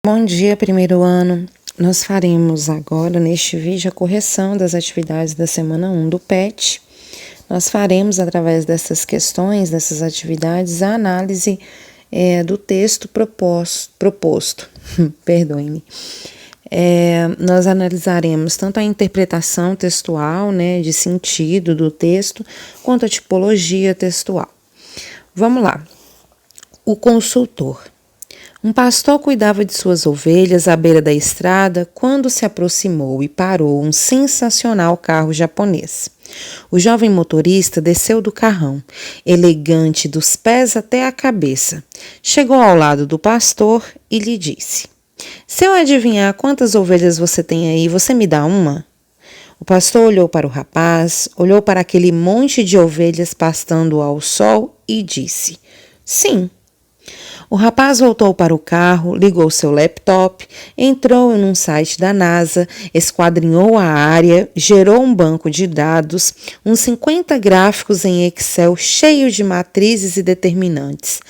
Bom dia, primeiro ano. Nós faremos agora, neste vídeo, a correção das atividades da semana 1 do PET. Nós faremos, através dessas questões, dessas atividades, a análise do texto proposto. Perdoe-me. Nós analisaremos tanto a interpretação textual, de sentido do texto, quanto a tipologia textual. Vamos lá. O consultor. Um pastor cuidava de suas ovelhas à beira da estrada quando se aproximou e parou um sensacional carro japonês. O jovem motorista desceu do carrão, elegante dos pés até a cabeça. Chegou ao lado do pastor e lhe disse: "Se eu adivinhar quantas ovelhas você tem aí, você me dá uma?" O pastor olhou para o rapaz, olhou para aquele monte de ovelhas pastando ao sol e disse: "Sim." O rapaz voltou para o carro, ligou seu laptop, entrou em um site da NASA, esquadrinhou a área, gerou um banco de dados, uns 50 gráficos em Excel cheio de matrizes e determinantes,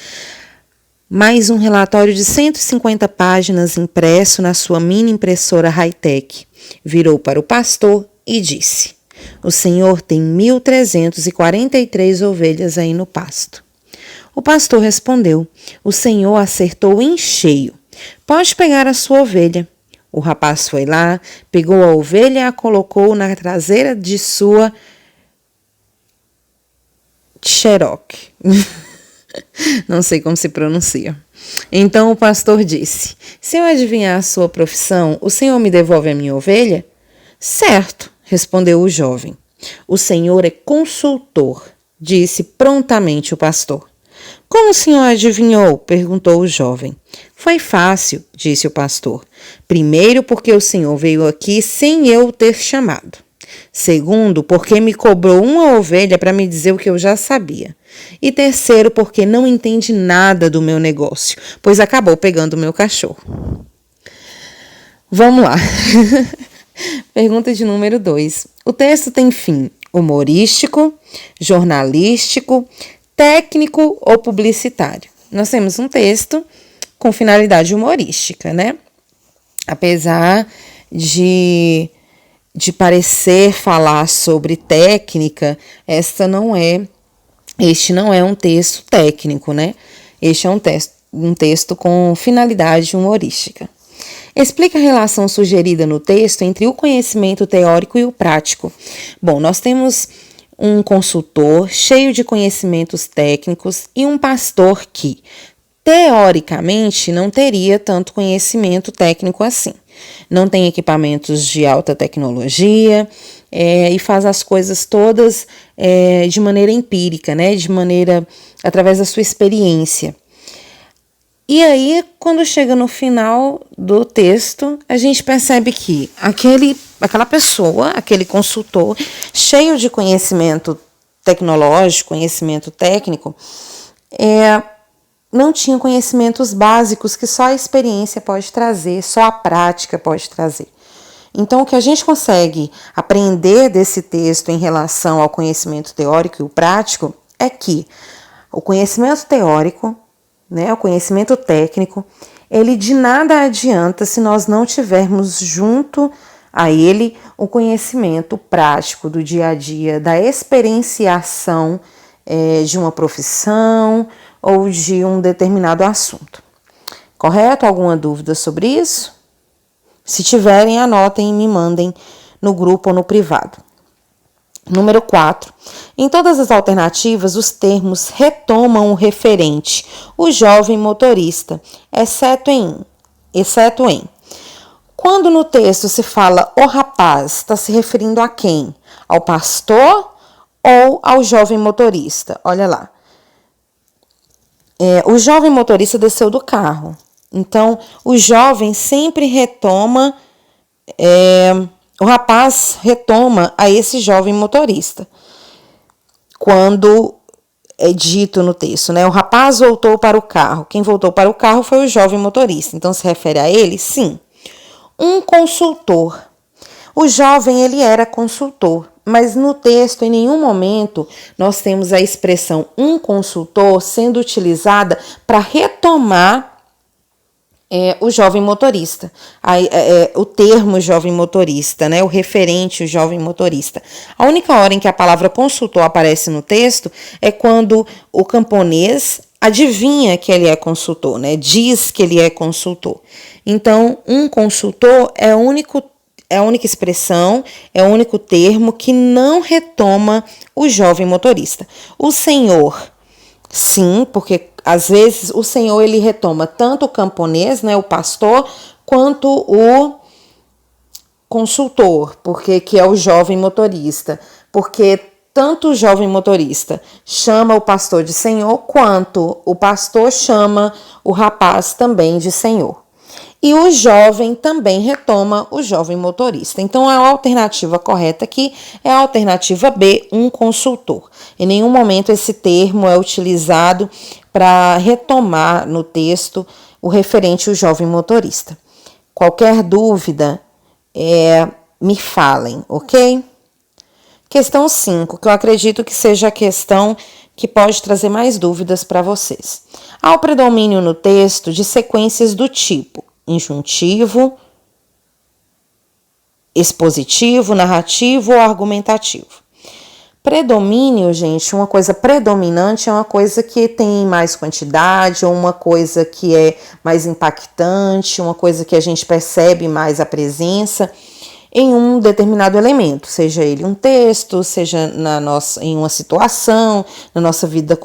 mais um relatório de 150 páginas impresso na sua mini impressora high-tech. Virou para o pastor e disse: "O senhor tem 1.343 ovelhas aí no pasto." O pastor respondeu: "O senhor acertou em cheio. Pode pegar a sua ovelha." O rapaz foi lá, pegou a ovelha e a colocou na traseira de sua Cherokee. Não sei como se pronuncia. Então o pastor disse: "Se eu adivinhar a sua profissão, o senhor me devolve a minha ovelha?" "Certo", respondeu o jovem. "O senhor é consultor", disse prontamente o pastor. "Como o senhor adivinhou?" perguntou o jovem. "Foi fácil", disse o pastor. "Primeiro, porque o senhor veio aqui sem eu ter chamado. Segundo, porque me cobrou uma ovelha para me dizer o que eu já sabia. E terceiro, porque não entende nada do meu negócio, pois acabou pegando o meu cachorro." Vamos lá. Pergunta de número 2. O texto tem fim humorístico, jornalístico, técnico ou publicitário? Nós temos um texto com finalidade humorística, Apesar de parecer falar sobre técnica, este não é um texto técnico, Este é um texto com finalidade humorística. Explica a relação sugerida no texto entre o conhecimento teórico e o prático. Bom, nós temos um consultor cheio de conhecimentos técnicos e um pastor que, teoricamente, não teria tanto conhecimento técnico assim. Não tem equipamentos de alta tecnologia e faz as coisas todas de maneira empírica, através da sua experiência. E aí, quando chega no final do texto, a gente percebe que aquela pessoa, aquele consultor, cheio de conhecimento tecnológico, conhecimento técnico, não tinha conhecimentos básicos que só a experiência pode trazer, só a prática pode trazer. Então, o que a gente consegue aprender desse texto em relação ao conhecimento teórico e o prático é que o conhecimento teórico, o conhecimento técnico, ele de nada adianta se nós não tivermos junto a ele o conhecimento prático do dia a dia, da experienciação de uma profissão ou de um determinado assunto. Correto? Alguma dúvida sobre isso? Se tiverem, anotem e me mandem no grupo ou no privado. Número 4. Em todas as alternativas, os termos retomam o referente, o jovem motorista, exceto em. Quando no texto se fala o rapaz, está se referindo a quem? Ao pastor ou ao jovem motorista? Olha lá. O jovem motorista desceu do carro. Então, o jovem sempre retoma... O rapaz retoma a esse jovem motorista. Quando é dito no texto, O rapaz voltou para o carro. Quem voltou para o carro foi o jovem motorista. Então, se refere a ele? Sim. Um consultor. O jovem, ele era consultor. Mas no texto, em nenhum momento, nós temos a expressão um consultor sendo utilizada para retomar o jovem motorista, o termo jovem motorista, né, o referente, o jovem motorista. A única hora em que a palavra consultor aparece no texto é quando o camponês adivinha que ele é consultor, né, diz que ele é consultor. Então, um consultor é a única expressão, é o único termo que não retoma o jovem motorista. O senhor, sim, porque às vezes o senhor ele retoma tanto o camponês, né, o pastor, quanto o consultor, porque que é o jovem motorista, porque tanto o jovem motorista chama o pastor de senhor, quanto o pastor chama o rapaz também de senhor. E o jovem também retoma o jovem motorista. Então, a alternativa correta aqui é a alternativa B, um consultor. Em nenhum momento esse termo é utilizado para retomar no texto o referente ao jovem motorista. Qualquer dúvida, me falem, ok? Questão 5, que eu acredito que seja a questão que pode trazer mais dúvidas para vocês. Há o predomínio no texto de sequências do tipo injuntivo, expositivo, narrativo ou argumentativo. Predomínio, gente, uma coisa predominante é uma coisa que tem mais quantidade, ou uma coisa que é mais impactante, uma coisa que a gente percebe mais a presença em um determinado elemento, seja ele um texto, seja em uma situação, na nossa vida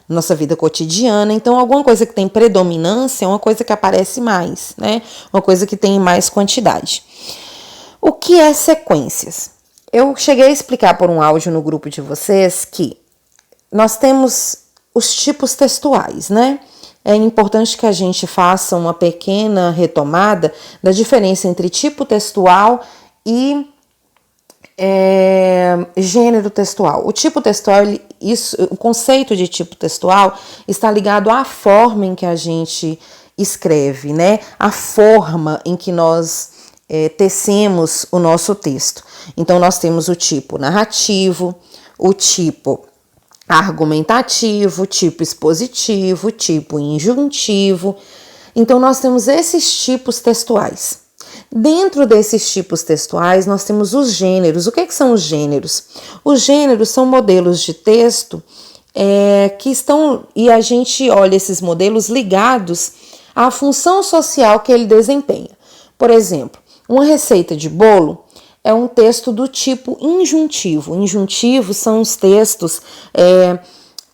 nossa vida cotidiana. Então, alguma coisa que tem predominância é uma coisa que aparece mais, né? Uma coisa que tem mais quantidade. O que é sequências? Eu cheguei a explicar por um áudio no grupo de vocês que nós temos os tipos textuais, né? É importante que a gente faça uma pequena retomada da diferença entre tipo textual e gênero textual. O tipo textual, o conceito de tipo textual está ligado à forma em que a gente escreve, né? A forma em que nós tecemos o nosso texto. Então, nós temos o tipo narrativo, o tipo argumentativo, tipo expositivo, tipo injuntivo. Então, nós temos esses tipos textuais. Dentro desses tipos textuais, nós temos os gêneros. O que são os gêneros? Os gêneros são modelos de texto que estão, e a gente olha esses modelos ligados à função social que ele desempenha. Por exemplo, uma receita de bolo é um texto do tipo injuntivo. Injuntivos são os textos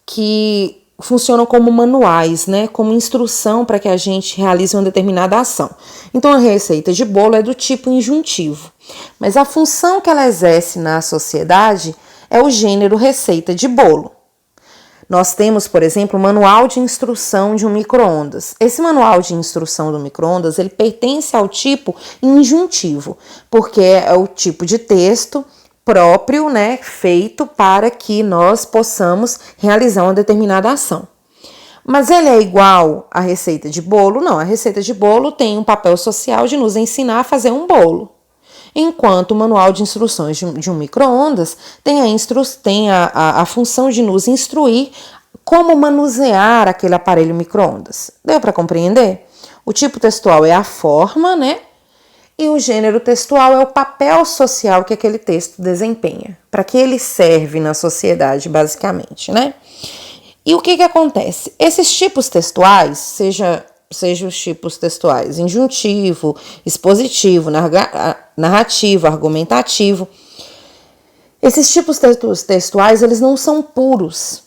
que funcionam como manuais, né? Como instrução para que a gente realize uma determinada ação. Então, a receita de bolo é do tipo injuntivo. Mas a função que ela exerce na sociedade é o gênero receita de bolo. Nós temos, por exemplo, o manual de instrução de um micro-ondas. Esse manual de instrução do micro-ondas, ele pertence ao tipo injuntivo, porque é o tipo de texto próprio, né, feito para que nós possamos realizar uma determinada ação. Mas ele é igual à receita de bolo? Não, a receita de bolo tem um papel social de nos ensinar a fazer um bolo. Enquanto o manual de instruções de um micro-ondas tem a função de nos instruir como manusear aquele aparelho micro-ondas. Deu para compreender? O tipo textual é a forma, né? E o gênero textual é o papel social que aquele texto desempenha. Para que ele serve na sociedade, basicamente, né? E o que acontece? Esses tipos textuais, seja os tipos textuais injuntivo, expositivo, narrativo, argumentativo. Esses tipos textuais, eles não são puros.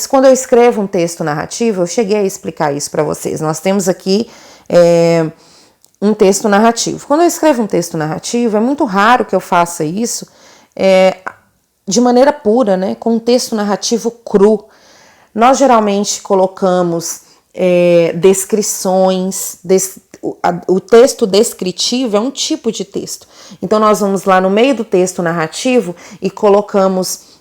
Quando eu escrevo um texto narrativo, eu cheguei a explicar isso para vocês. Nós temos aqui um texto narrativo. Quando eu escrevo um texto narrativo, é muito raro que eu faça isso de maneira pura, né, com um texto narrativo cru. Nós geralmente colocamos descrições, o texto descritivo é um tipo de texto. Então, nós vamos lá no meio do texto narrativo e colocamos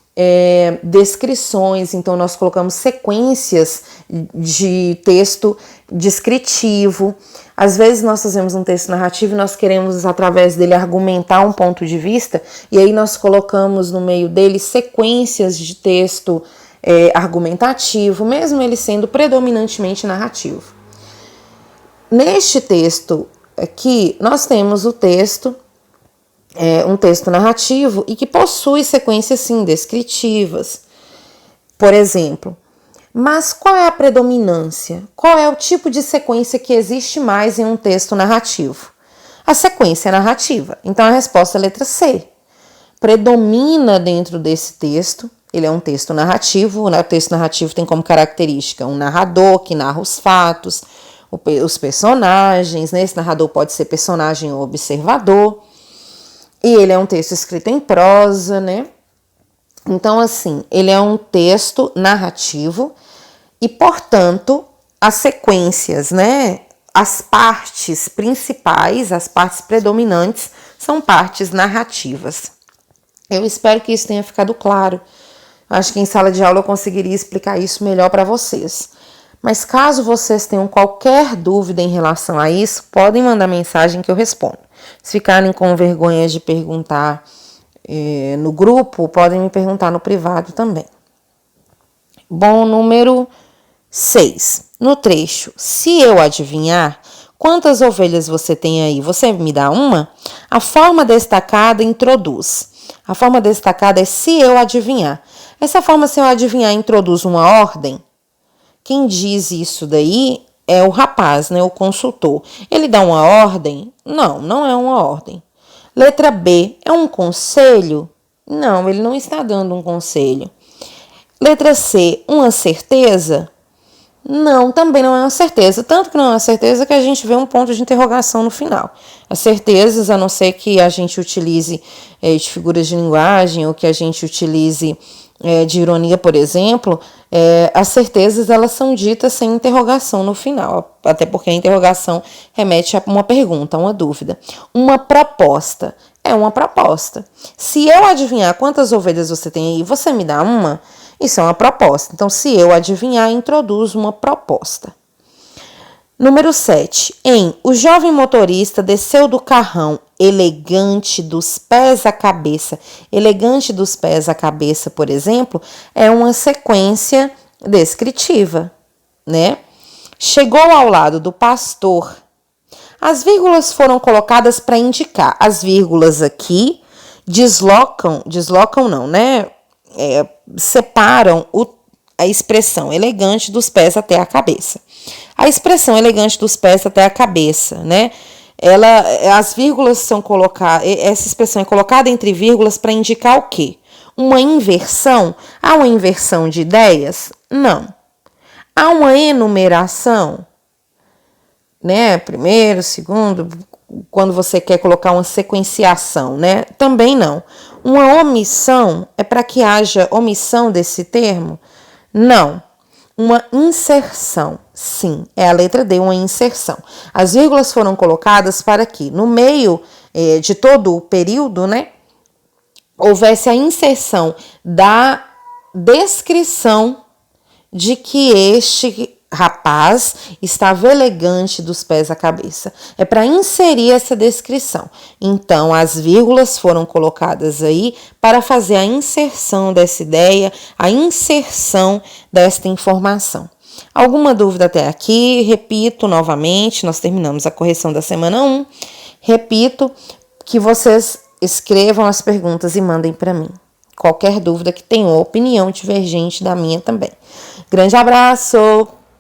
descrições, então nós colocamos sequências de texto descritivo. Às vezes nós fazemos um texto narrativo e nós queremos, através dele, argumentar um ponto de vista, e aí nós colocamos no meio dele sequências de texto argumentativo, mesmo ele sendo predominantemente narrativo. Neste texto aqui, nós temos o texto, um texto narrativo e que possui sequências, sim, descritivas. Por exemplo, mas qual é a predominância? Qual é o tipo de sequência que existe mais em um texto narrativo? A sequência narrativa. Então, a resposta é a letra C. Predomina dentro desse texto, ele é um texto narrativo, o texto narrativo tem como característica um narrador que narra os fatos, os personagens, né? Esse narrador pode ser personagem ou observador, e ele é um texto escrito em prosa, né? Então, assim, ele é um texto narrativo e, portanto, as sequências, né? As partes principais, as partes predominantes, são partes narrativas. Eu espero que isso tenha ficado claro. Acho que em sala de aula eu conseguiria explicar isso melhor para vocês. Mas caso vocês tenham qualquer dúvida em relação a isso, podem mandar mensagem que eu respondo. Se ficarem com vergonha de perguntar no grupo, podem me perguntar no privado também. Bom, número 6. No trecho, se eu adivinhar, quantas ovelhas você tem aí? Você me dá uma? A forma destacada introduz. A forma destacada é se eu adivinhar. Essa forma, se eu adivinhar, introduz uma ordem. Quem diz isso daí é o rapaz, né, o consultor. Ele dá uma ordem? Não, não é uma ordem. Letra B, é um conselho? Não, ele não está dando um conselho. Letra C, uma certeza? Não, também não é uma certeza. Tanto que não é uma certeza que a gente vê um ponto de interrogação no final. As certezas, a não ser que a gente utilize de figuras de linguagem ou que a gente utilize de ironia, por exemplo, as certezas elas são ditas sem interrogação no final, até porque a interrogação remete a uma pergunta, a uma dúvida. Uma proposta é uma proposta. Se eu adivinhar quantas ovelhas você tem aí, você me dá uma? Isso é uma proposta. Então, se eu adivinhar, introduz uma proposta. Número 7. O jovem motorista desceu do carrão, elegante dos pés à cabeça. Elegante dos pés à cabeça, por exemplo, é uma sequência descritiva, né? Chegou ao lado do pastor. As vírgulas foram colocadas para indicar. As vírgulas aqui deslocam não, né? Separam a expressão elegante dos pés até a cabeça. A expressão elegante dos pés até a cabeça, né? As vírgulas são colocadas, essa expressão é colocada entre vírgulas para indicar o quê? Uma inversão? Há uma inversão de ideias? Não. Há uma enumeração? Né? Primeiro, segundo, quando você quer colocar uma sequenciação, né? Também não. Uma omissão é para que haja omissão desse termo? Não. Uma inserção, sim, é a letra D, uma inserção. As vírgulas foram colocadas para que, no meio de todo o período, né, houvesse a inserção da descrição de que este rapaz estava elegante dos pés à cabeça. É para inserir essa descrição. Então, as vírgulas foram colocadas aí para fazer a inserção dessa ideia, a inserção desta informação. Alguma dúvida até aqui? Repito novamente, nós terminamos a correção da semana 1. Repito que vocês escrevam as perguntas e mandem para mim. Qualquer dúvida que tenham, opinião divergente da minha também. Grande abraço!